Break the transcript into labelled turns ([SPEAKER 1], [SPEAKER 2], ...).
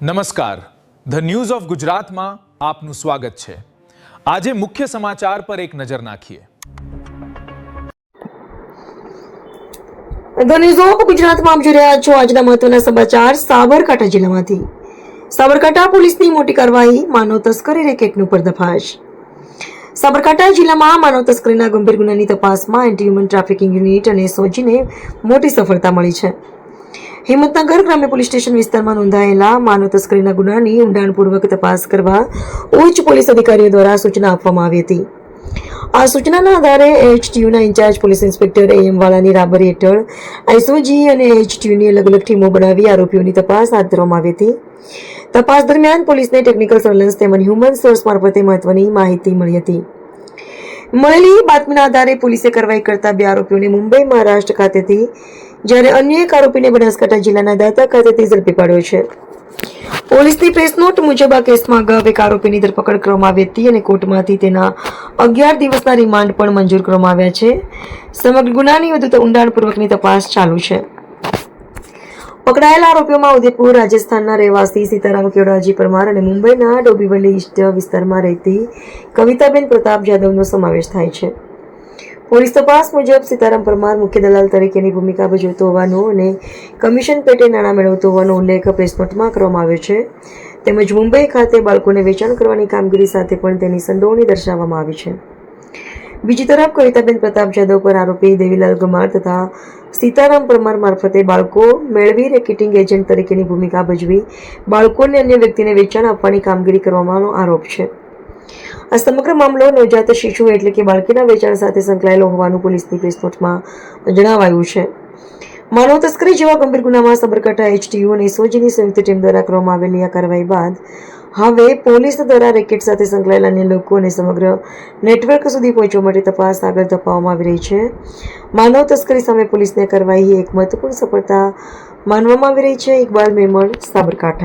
[SPEAKER 1] નમસ્કાર, the news of ગુજરાતમાં આપનું સ્વાગત છે। આજે મુખ્ય સમાચાર પર એક નજર નાખીએ।
[SPEAKER 2] ધ ન્યૂઝ ઓફ ગુજરાતમાં આપ જોઈ રહ્યા છો આજના મહત્વના સમાચાર। સાબરકાંઠા જિલ્લામાંથી સાબરકાંઠા પોલીસની મોટી કાર્યવાહી, માનવ તસ્કરી રેકેટનું પર્દાફાશ। સાબરકાંઠા જિલ્લામાં માનવ તસ્કરીના ગંભીર ગુનાની તપાસમાં એન્ટી હ્યુમન ટ્રાફિકિંગ યુનિટ અને સોજીને મોટી સફળતા મળી છે। હિંમતનગર ગ્રામ્ય પોલીસ સ્ટેશન વિસ્તારમાં નોંધાયેલા માનવ તસ્કરીના ગુનાની ઊંડાણપૂર્વક તપાસ કરવા ઉચ્ચ પોલીસ અધિકારીઓ દ્વારા સૂચના આપવામાં આવી હતી। આ સૂચનાના આધારે એચટીયુના ઇન્ચાર્જ પોલીસ ઇન્સ્પેક્ટર એમ વાળાની રાબરી હેઠળ એસઓજી અને એચટીયુની અલગ અલગ ટીમો બનાવી આરોપીઓની તપાસ હાથ ધરવામાં આવી હતી। તપાસ દરમિયાન પોલીસને ટેકનિકલ સર્વેલન્સ તેમજ હ્યુમન સોર્સ મારફતે મહત્વની માહિતી મળી હતી। મળેલી બાતમીના આધારે પોલીસે કાર્યવાહી કરતા 2 આરોપીઓને મુંબઈ, મહારાષ્ટ્ર ખાતેથી, જ્યારે અન્ય એક આરોપીને બનાસકાંઠા જિલ્લાના દાતા ખાતેથી ઝડપી પાડ્યો છે। પોલીસની પ્રેસ નોટ મુજબ આ કેસમાં અગાઉ એક આરોપીની ધરપકડ કરવામાં આવી હતી અને કોર્ટમાંથી તેના 11 દિવસના રિમાન્ડ પણ મંજૂર કરવામાં આવ્યા છે। સમગ્ર ગુનાની વધુ ઊંડાણપૂર્વકની તપાસ ચાલુ છે। પકડાયેલા આરોપીઓમાં ઉદયપુર રાજસ્થાનના રહેવાસી સીતારામ કેવડાજી પરમાર અને મુંબઈના ડોંબિવલી ઈસ્ટ વિસ્તારમાં રહેતી કવિતાબેન પ્રતાપ જાદવનો સમાવેશ થાય છે। પોલીસ તપાસ મુજબ સીતારામ પરમાર મુખ્ય દલાલ તરીકેની ભૂમિકા ભજવતો હોવાનો અને કમિશન પેટે નાણાં મેળવતો હોવાનો ઉલ્લેખ પ્રેસ નોટમાં કરવામાં આવ્યો છે। તેમજ મુંબઈ ખાતે બાળકોને વેચાણ કરવાની કામગીરી સાથે પણ તેની સંડોવણી દર્શાવવામાં આવી છે। બીજી તરફ કવિતાબેન પ્રતાપ જાદવ પર આરોપી દેવીલાલ ગમાર તથા સીતારામ પરમાર મારફતે બાળકો મેળવી રેકેટિંગ એજન્ટ તરીકેની ભૂમિકા ભજવી બાળકોને અન્ય વ્યક્તિને વેચાણ આપવાની કામગીરી કરવાનો આરોપ છે। આ સમગ્ર મામલો નવજાત શિશુ એટલે કે બાળકીના વેચાણ સાથે સંકળાયેલો હોવાનું પોલીસની પ્રેસ નોટમાં જણાવાયું છે। માનવ તસ્કરી જેવા ગંભીર ગુનામાં સાબરકાંઠા એચટીયુ અને એસઓજીની સંયુક્ત ટીમ દ્વારા કરવામાં આવેલી આ કાર્યવાહી બાદ હવે પોલીસ દ્વારા રેકેટ સાથે સંકળાયેલા અન્ય લોકો અને સમગ્ર નેટવર્ક સુધી પહોંચવા માટે તપાસ આગળ ધપાવવામાં આવી રહી છે। માનવ તસ્કરી સામે પોલીસની કાર્યવાહી એક મહત્વપૂર્ણ સફળતા માનવામાં આવી રહી છે। ઇકબાલ મેમણ, સાબરકાંઠા।